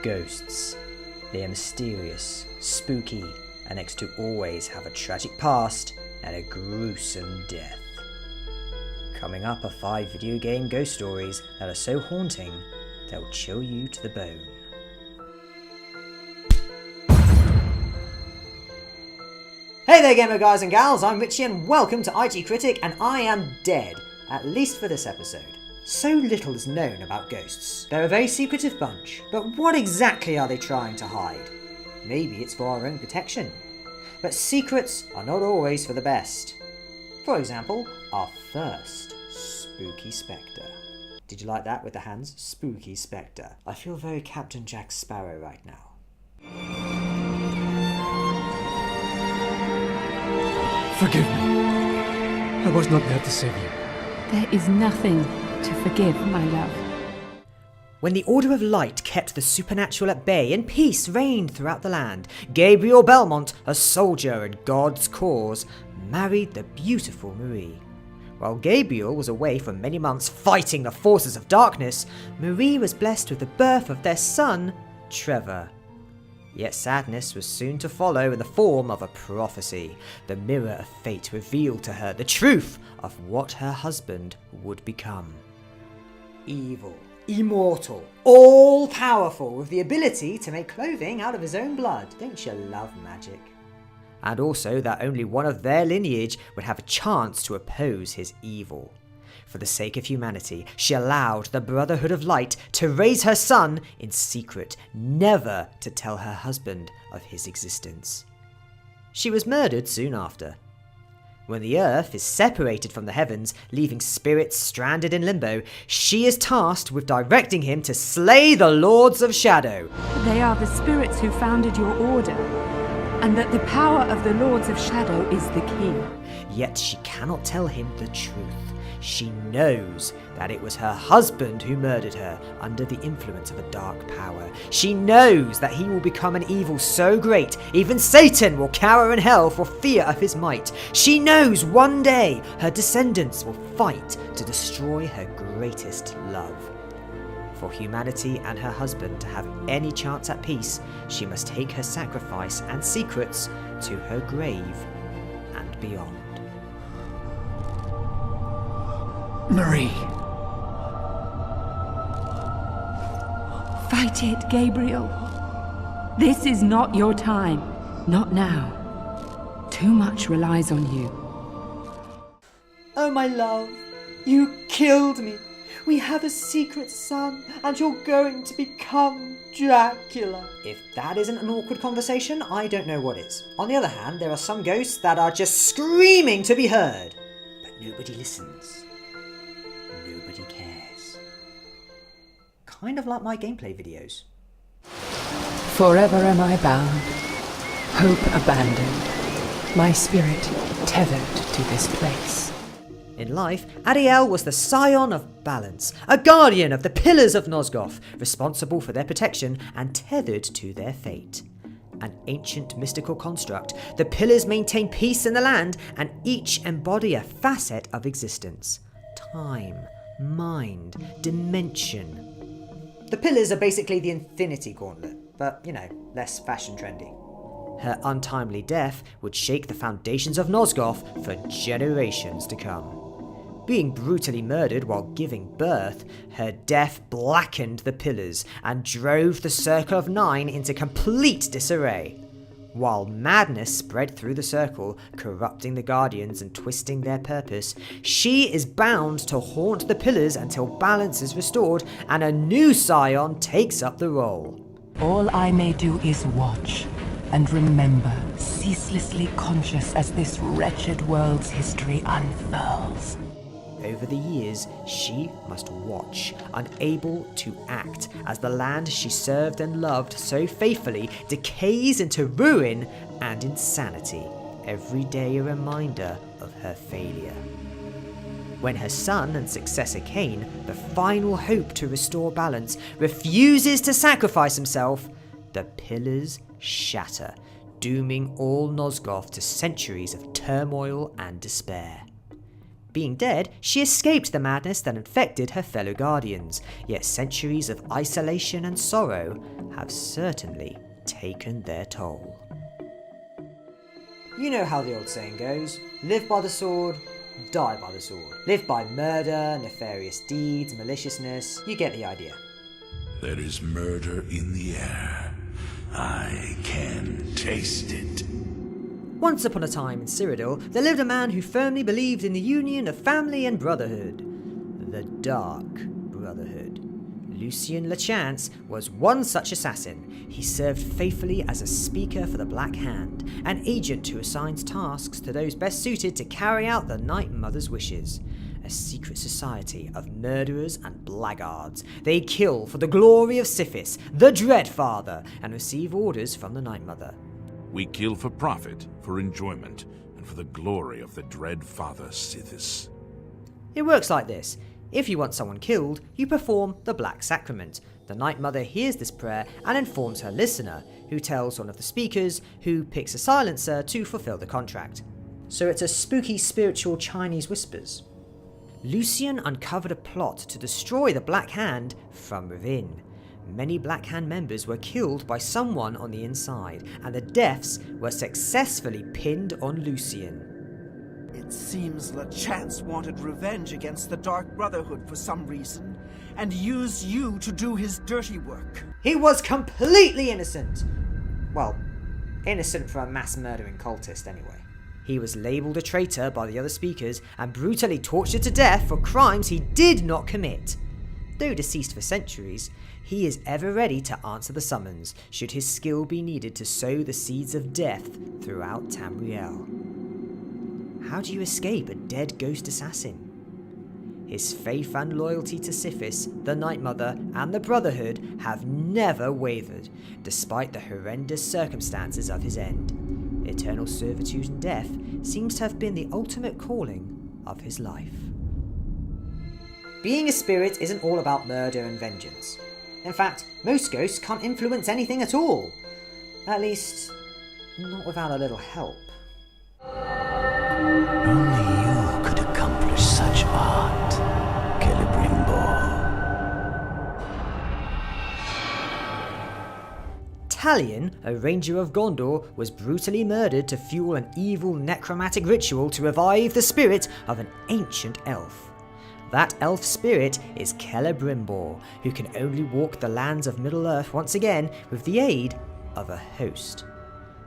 Ghosts. They are mysterious, spooky, and next to always have a tragic past and a gruesome death. Coming up are 5 video game ghost stories that are so haunting they'll chill you to the bone. Hey there gamer guys and gals, I'm Richie and welcome to IT Critic, and I am dead, at least for this episode. So little is known about ghosts. They're a very secretive bunch, but what exactly are they trying to hide? Maybe it's for our own protection. But secrets are not always for the best. For example, our first spooky spectre. Did you like that with the hands? Spooky spectre. I feel very Captain Jack Sparrow right now. Forgive me. I was not there to save you. There is nothing to forgive, my love. When the Order of Light kept the supernatural at bay and peace reigned throughout the land, Gabriel Belmont, a soldier in God's cause, married the beautiful Marie. While Gabriel was away for many months fighting the forces of darkness, Marie was blessed with the birth of their son, Trevor. Yet sadness was soon to follow in the form of a prophecy. The mirror of fate revealed to her the truth of what her husband would become. Evil, immortal, all-powerful, with the ability to make clothing out of his own blood. Don't you love magic? And also that only one of their lineage would have a chance to oppose his evil. For the sake of humanity, she allowed the Brotherhood of Light to raise her son in secret, never to tell her husband of his existence. She was murdered soon after. When the earth is separated from the heavens, leaving spirits stranded in limbo, she is tasked with directing him to slay the Lords of Shadow. They are the spirits who founded your order, and that the power of the Lords of Shadow is the key. Yet she cannot tell him the truth. She knows that it was her husband who murdered her under the influence of a dark power. She knows that he will become an evil so great, even Satan will cower in hell for fear of his might. She knows one day her descendants will fight to destroy her greatest love. For humanity and her husband to have any chance at peace, she must take her sacrifice and secrets to her grave and beyond. Marie. Fight it, Gabriel. This is not your time. Not now. Too much relies on you. Oh my love, you killed me. We have a secret son, and you're going to become Dracula. If that isn't an awkward conversation, I don't know what is. On the other hand, there are some ghosts that are just screaming to be heard. But nobody listens. Nobody cares. Kind of like my gameplay videos. Forever am I bound, hope abandoned, my spirit tethered to this place. In life, Ariel was the scion of balance, a guardian of the pillars of Nosgoth, responsible for their protection and tethered to their fate. An ancient mystical construct, the pillars maintain peace in the land and each embody a facet of existence. Time, mind, dimension. The pillars are basically the Infinity Gauntlet, but, less fashion trendy. Her untimely death would shake the foundations of Nosgoth for generations to come. Being brutally murdered while giving birth, her death blackened the pillars and drove the Circle of Nine into complete disarray. While madness spread through the circle, corrupting the Guardians and twisting their purpose, she is bound to haunt the pillars until balance is restored and a new scion takes up the role. All I may do is watch and remember, ceaselessly conscious as this wretched world's history unfurls. Over the years, she must watch, unable to act, as the land she served and loved so faithfully decays into ruin and insanity, every day a reminder of her failure. When her son and successor Cain, the final hope to restore balance, refuses to sacrifice himself, the pillars shatter, dooming all Nosgoth to centuries of turmoil and despair. Being dead, she escaped the madness that infected her fellow guardians, yet centuries of isolation and sorrow have certainly taken their toll. You know how the old saying goes, live by the sword, die by the sword. Live by murder, nefarious deeds, maliciousness, you get the idea. There is murder in the air. I can taste it. Once upon a time in Cyrodiil, there lived a man who firmly believed in the union of family and brotherhood. The Dark Brotherhood. Lucien Lachance was one such assassin. He served faithfully as a speaker for the Black Hand, an agent who assigns tasks to those best suited to carry out the Night Mother's wishes. A secret society of murderers and blackguards. They kill for the glory of Sithis, the Dread Father, and receive orders from the Night Mother. We kill for profit, for enjoyment, and for the glory of the Dread Father Sithis. It works like this. If you want someone killed, you perform the Black Sacrament. The Night Mother hears this prayer and informs her listener, who tells one of the speakers, who picks a silencer to fulfill the contract. So it's a spooky spiritual Chinese whispers. Lucien uncovered a plot to destroy the Black Hand from within. Many Black Hand members were killed by someone on the inside, and the deaths were successfully pinned on Lucien. It seems Lachance wanted revenge against the Dark Brotherhood for some reason, and used you to do his dirty work. He was completely innocent! Well, innocent for a mass murdering cultist anyway. He was labelled a traitor by the other speakers and brutally tortured to death for crimes he did not commit. Though deceased for centuries, he is ever ready to answer the summons should his skill be needed to sow the seeds of death throughout Tamriel. How do you escape a dead ghost assassin? His faith and loyalty to Sithis, the Night Mother, and the Brotherhood have never wavered, despite the horrendous circumstances of his end. Eternal servitude and death seems to have been the ultimate calling of his life. Being a spirit isn't all about murder and vengeance. In fact, most ghosts can't influence anything at all. At least, not without a little help. Only you could accomplish such art, Celebrimbor. Talion, a ranger of Gondor, was brutally murdered to fuel an evil necromantic ritual to revive the spirit of an ancient elf. That elf spirit is Celebrimbor, who can only walk the lands of Middle-earth once again with the aid of a host.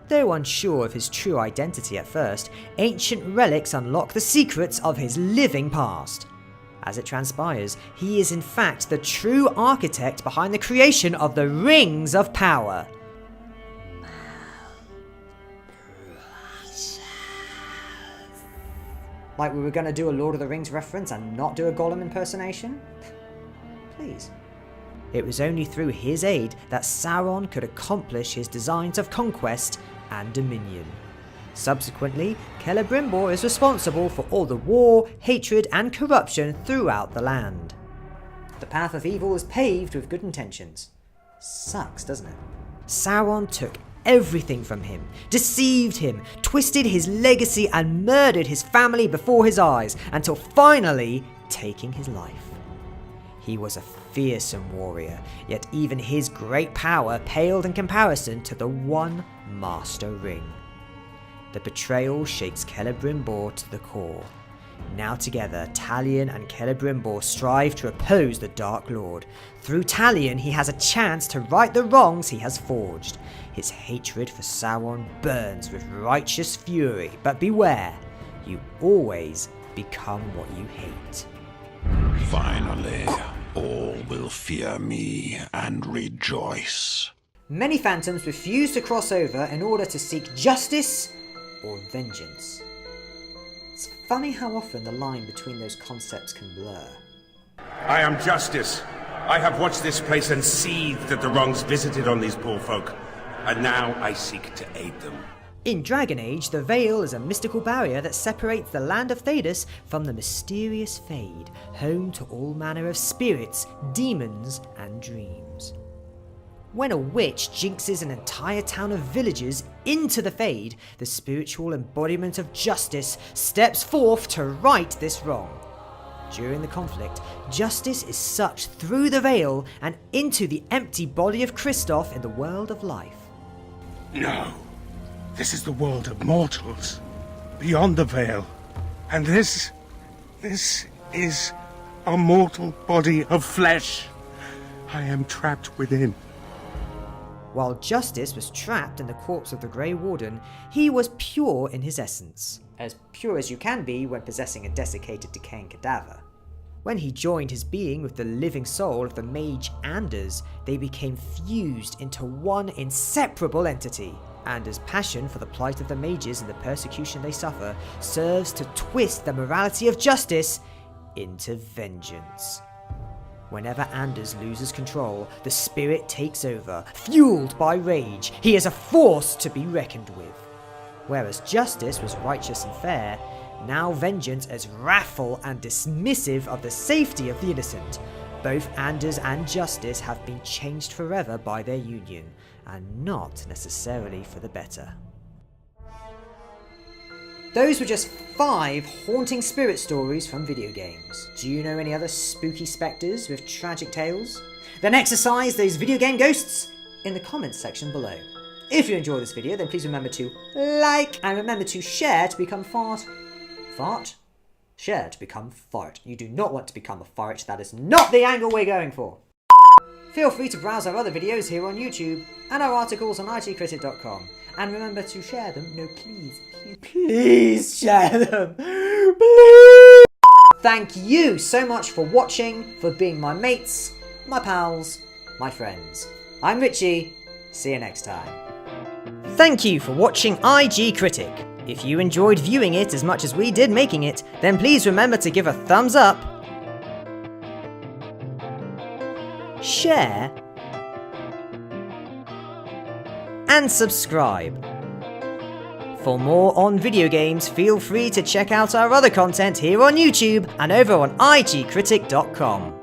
Though unsure of his true identity at first, ancient relics unlock the secrets of his living past. As it transpires, he is in fact the true architect behind the creation of the Rings of Power. Like we were going to do a Lord of the Rings reference and not do a Gollum impersonation? Please. It was only through his aid that Sauron could accomplish his designs of conquest and dominion. Subsequently, Celebrimbor is responsible for all the war, hatred and corruption throughout the land. The path of evil is paved with good intentions. Sucks, doesn't it? Sauron took everything from him, deceived him, twisted his legacy and murdered his family before his eyes, until finally taking his life. He was a fearsome warrior, yet even his great power paled in comparison to the one Master Ring. The betrayal shakes Celebrimbor to the core. Now together, Talion and Celebrimbor strive to oppose the Dark Lord. Through Talion, he has a chance to right the wrongs he has forged. His hatred for Sauron burns with righteous fury, but beware, you always become what you hate. Finally, all will fear me and rejoice. Many phantoms refuse to cross over in order to seek justice or vengeance. It's funny how often the line between those concepts can blur. I am justice. I have watched this place and seethed at the wrongs visited on these poor folk, and now I seek to aid them. In Dragon Age, the Veil is a mystical barrier that separates the land of Thedas from the mysterious Fade, home to all manner of spirits, demons, and dreams. When a witch jinxes an entire town of villagers into the Fade, the spiritual embodiment of justice steps forth to right this wrong. During the conflict, justice is sucked through the veil and into the empty body of Christoph in the world of life. No. This is the world of mortals, beyond the veil. And this is a mortal body of flesh. I am trapped within. While Justice was trapped in the corpse of the Grey Warden, he was pure in his essence. As pure as you can be when possessing a desiccated, decaying cadaver. When he joined his being with the living soul of the mage Anders, they became fused into one inseparable entity. Anders' passion for the plight of the mages and the persecution they suffer serves to twist the morality of justice into vengeance. Whenever Anders loses control, the spirit takes over, fueled by rage. He is a force to be reckoned with. Whereas justice was righteous and fair, now vengeance is wrathful and dismissive of the safety of the innocent. Both Anders and Justice have been changed forever by their union, and not necessarily for the better. Those were just 5 haunting spirit stories from video games. Do you know any other spooky spectres with tragic tales? Then exercise those video game ghosts in the comments section below. If you enjoyed this video, then please remember to like and remember to share to become fart? Share to become fart. You do not want to become a fart. That is not the angle we're going for. Feel free to browse our other videos here on YouTube and our articles on RICHIE.com. And remember to share them. No, please share them. Please. Thank you so much for watching, for being my mates, my pals, my friends. I'm Richie. See you next time. Thank you for watching IG Critic. If you enjoyed viewing it as much as we did making it, then please remember to give a thumbs up, share, and subscribe. For more on video games, feel free to check out our other content here on YouTube and over on IGcritic.com.